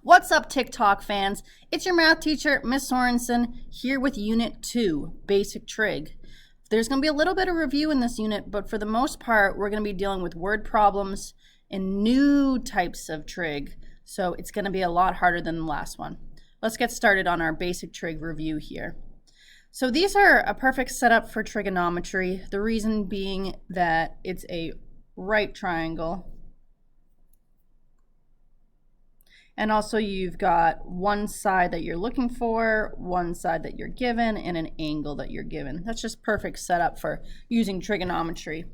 What's up, TikTok fans? It's your math teacher, Miss Sorensen, here with Unit 2, Basic Trig. There's going to be a little bit of review in this unit, but for the most part, we're going to be dealing with word problems and new types of trig, so it's going to be a lot harder than the last one. Let's get started on our Basic Trig review here. So these are a perfect setup for trigonometry, the reason being that it's a right triangle. And also you've got one side that you're looking for, one side that you're given, and an angle that you're given. That's just perfect setup for using trigonometry.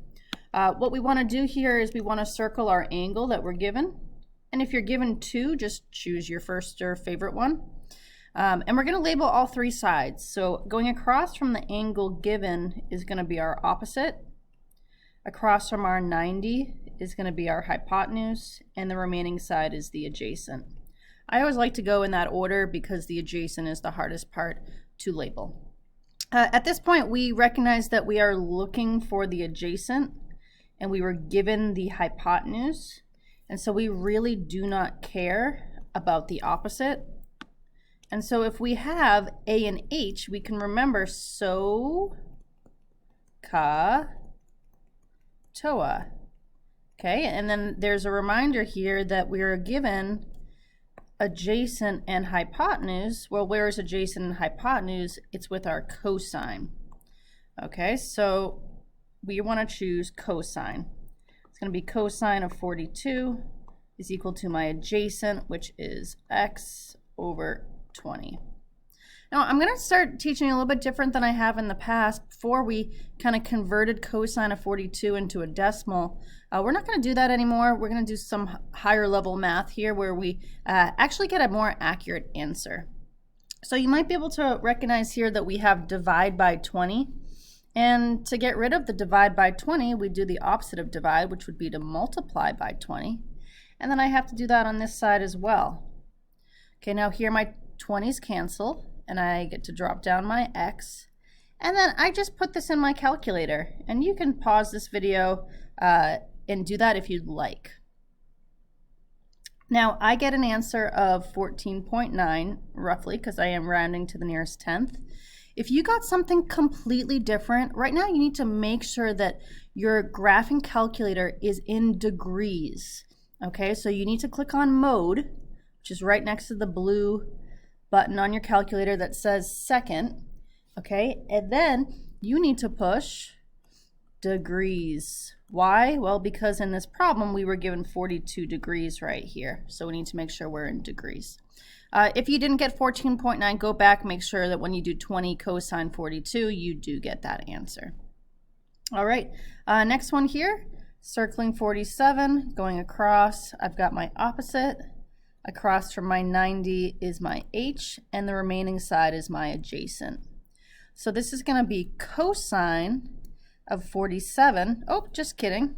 What we want to do here is we want to circle our angle that we're given. And if you're given two, just choose your first or favorite one. And we're going to label all three sides. So going across from the angle given is going to be our opposite. Across from our 90 is going to be our hypotenuse, and the remaining side is the adjacent. I always like to go in that order because the adjacent is the hardest part to label. At this point, we recognize that we are looking for the adjacent, and we were given the hypotenuse, and so we really do not care about the opposite. And so if we have A and H, we can remember so, ka, toa. Okay, and then there's a reminder here that we are given adjacent and hypotenuse. Well, where is adjacent and hypotenuse? It's with our cosine. Okay, so we want to choose cosine. It's going to be cosine of 42 is equal to my adjacent, which is x over 20. Now, I'm going to start teaching a little bit different than I have in the past. Before we kind of converted cosine of 42 into a decimal. We're not going to do that anymore. We're going to do some higher level math here where we actually get a more accurate answer. So you might be able to recognize here that we have divide by 20. And to get rid of the divide by 20, we do the opposite of divide, which would be to multiply by 20. And then I have to do that on this side as well. Okay, now here my 20s cancel, and I get to drop down my x. And then I just put this in my calculator. And you can pause this video and do that if you'd like. Now I get an answer of 14.9 roughly, because I am rounding to the nearest tenth. If you got something completely different, right now you need to make sure that your graphing calculator is in degrees. Okay, so you need to click on mode, which is right next to the blue button on your calculator that says second. Okay, and then you need to push degrees. Why? Well, because in this problem we were given 42 degrees right here, so we need to make sure we're in degrees. If you didn't get 14.9, go back, make sure that when you do 20 cosine 42, you do get that answer. All right, next one here, circling 47, going across, I've got my opposite. Across from my 90 is my h, and the remaining side is my adjacent. So this is going to be cosine of 47. Oh, just kidding.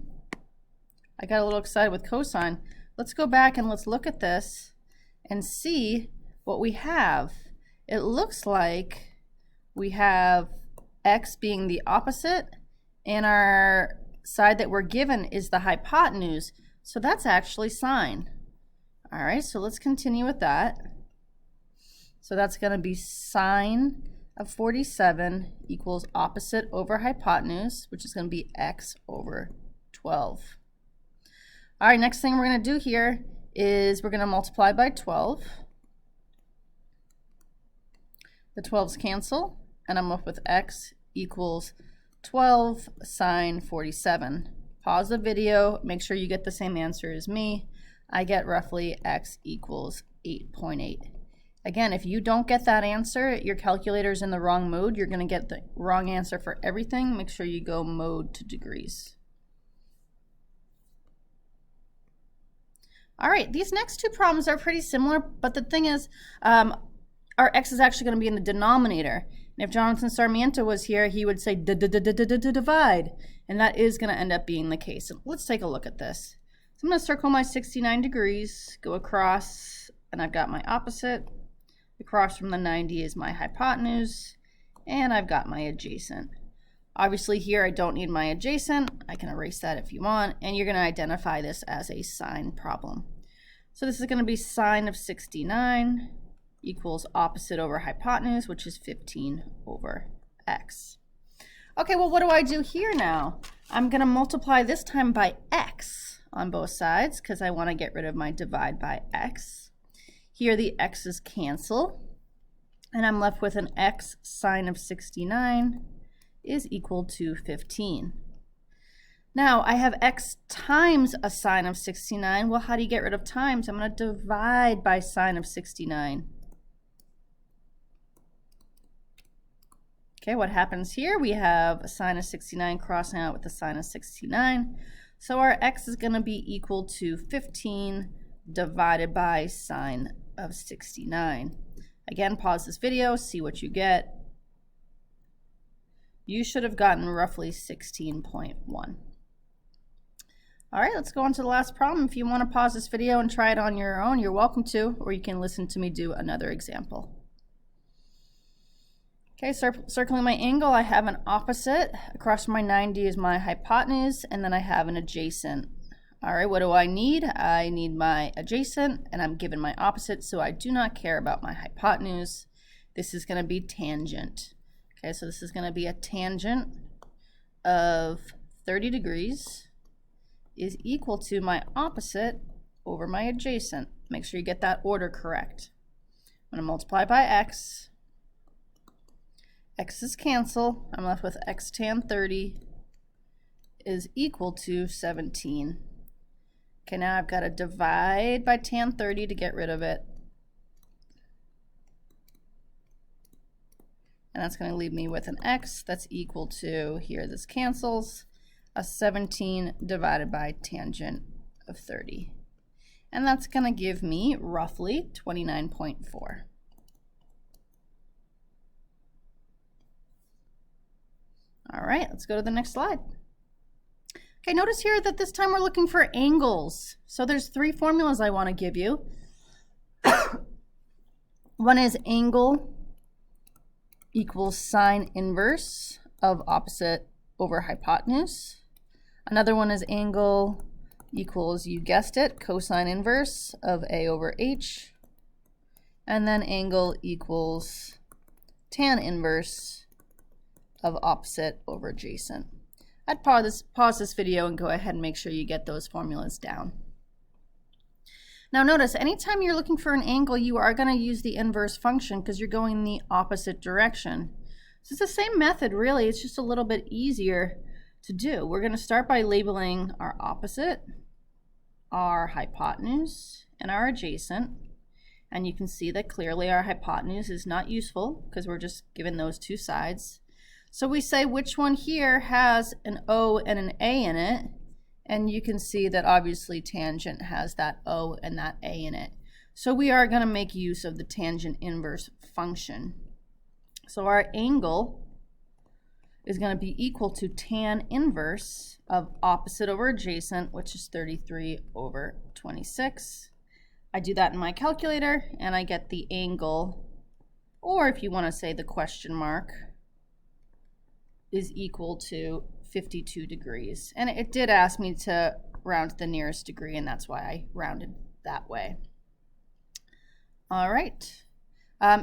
I got a little excited with cosine. Let's go back and let's look at this and see what we have. It looks like we have x being the opposite, and our side that we're given is the hypotenuse. So that's actually sine. All right, so let's continue with that. So that's going to be sine of 47 equals opposite over hypotenuse, which is going to be x over 12. All right, next thing we're going to do here is we're going to multiply by 12. The 12s cancel, and I'm left with x equals 12 sine 47. Pause the video, make sure you get the same answer as me. I get roughly x equals 8.8. Again, if you don't get that answer, your calculator's in the wrong mode, you're going to get the wrong answer for everything. Make sure you go mode to degrees. All right, these next two problems are pretty similar, but the thing is, our x is actually going to be in the denominator. And if Jonathan Sarmiento was here, he would say divide, and that is going to end up being the case. So let's take a look at this. So I'm going to circle my 69 degrees, go across, and I've got my opposite. Across from the 90 is my hypotenuse, and I've got my adjacent. Obviously here I don't need my adjacent. I can erase that if you want, and you're going to identify this as a sine problem. So this is going to be sine of 69 equals opposite over hypotenuse, which is 15 over x. Okay, well, what do I do here now? I'm going to multiply this time by x on both sides because I want to get rid of my divide by x. Here the x's cancel, and I'm left with an x sine of 69 is equal to 15. Now, I have x times a sine of 69. Well, how do you get rid of times? I'm going to divide by sine of 69. Okay, what happens here? We have a sine of 69 crossing out with the sine of 69. So our x is going to be equal to 15 divided by sine of 69. Again, pause this video, see what you get. You should have gotten roughly 16.1. All right, let's go on to the last problem. If you want to pause this video and try it on your own, you're welcome to, or you can listen to me do another example. Okay, circling my angle, I have an opposite. Across from my 90 is my hypotenuse, and then I have an adjacent. All right, what do I need? I need my adjacent, and I'm given my opposite, so I do not care about my hypotenuse. This is going to be tangent. Okay, so this is going to be a tangent of 30 degrees is equal to my opposite over my adjacent. Make sure you get that order correct. I'm going to multiply by x. X's cancel. I'm left with x tan 30 is equal to 17. Okay, now I've got to divide by tan 30 to get rid of it. And that's going to leave me with an x that's equal to, here this cancels, a 17 divided by tangent of 30. And that's going to give me roughly 29.4. All right, let's go to the next slide. Okay, notice here that this time we're looking for angles. So there's three formulas I want to give you. One is angle equals sine inverse of opposite over hypotenuse. Another one is angle equals, you guessed it, cosine inverse of a over h. And then angle equals tan inverse of opposite over adjacent. I'd pause this video and go ahead and make sure you get those formulas down. Now notice, anytime you're looking for an angle, you are going to use the inverse function because you're going in the opposite direction. So it's the same method, really. It's just a little bit easier to do. We're going to start by labeling our opposite, our hypotenuse, and our adjacent. And you can see that clearly our hypotenuse is not useful because we're just given those two sides. So we say which one here has an O and an A in it. And you can see that obviously tangent has that O and that A in it. So we are going to make use of the tangent inverse function. So our angle is going to be equal to tan inverse of opposite over adjacent, which is 33 over 26. I do that in my calculator and I get the angle, or if you want to say the question mark, is equal to 52 degrees. And it did ask me to round to the nearest degree, and that's why I rounded that way. All right.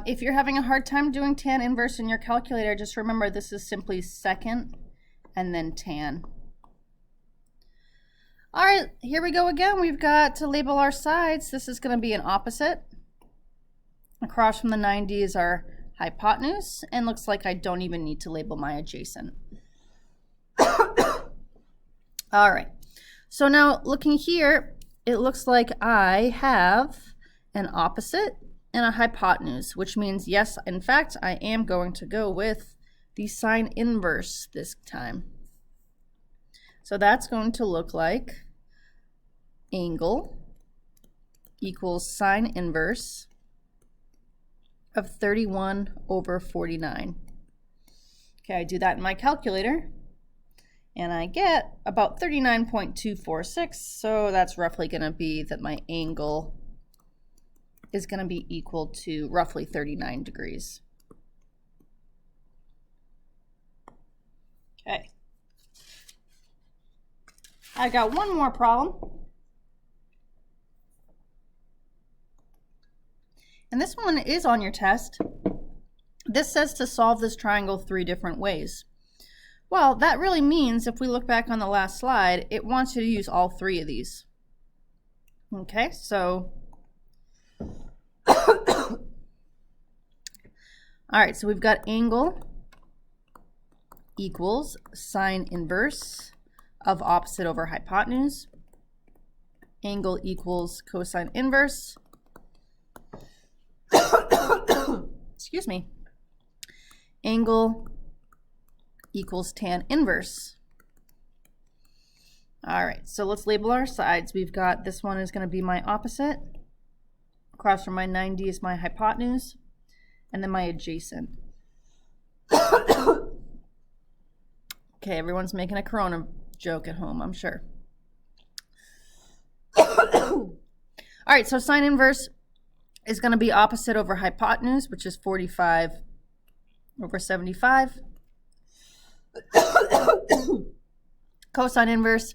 If you're having a hard time doing tan inverse in your calculator, just remember this is simply second and then tan. All right, here we go again. We've got to label our sides. This is going to be an opposite. Across from the 90 is our hypotenuse, and looks like I don't even need to label my adjacent. All right, so now looking here, it looks like I have an opposite and a hypotenuse, which means yes, in fact, I am going to go with the sine inverse this time. So that's going to look like angle equals sine inverse of 31 over 49. Okay, I do that in my calculator, and I get about 39.246, so that's roughly going to be that my angle is going to be equal to roughly 39 degrees. Okay. I got one more problem. And this one is on your test. This says to solve this triangle 3 different ways. Well, that really means if we look back on the last slide, it wants you to use all 3 of these. Okay, so all right, so we've got angle equals sine inverse of opposite over hypotenuse. Angle equals cosine inverse. Excuse me. Angle equals tan inverse. All right, so let's label our sides. We've got this one is going to be my opposite. Across from my 90 is my hypotenuse, and then my adjacent. Okay, everyone's making a corona joke at home, I'm sure. All right, so sine inverse is going to be opposite over hypotenuse, which is 45 over 75. Cosine inverse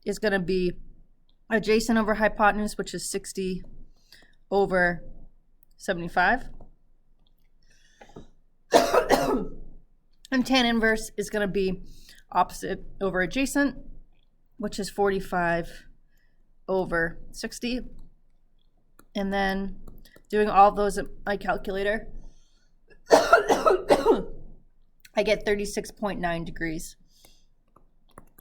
is going to be adjacent over hypotenuse, which is 60 over 75. And tan inverse is going to be opposite over adjacent, which is 45 over 60. And then doing all those at my calculator, I get 36.9 degrees,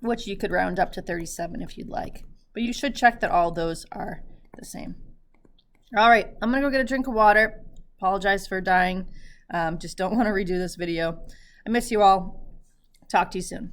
which you could round up to 37 if you'd like. But you should check that all those are the same. All right, I'm going to go get a drink of water. Apologize for dying. Just don't want to redo this video. I miss you all. Talk to you soon.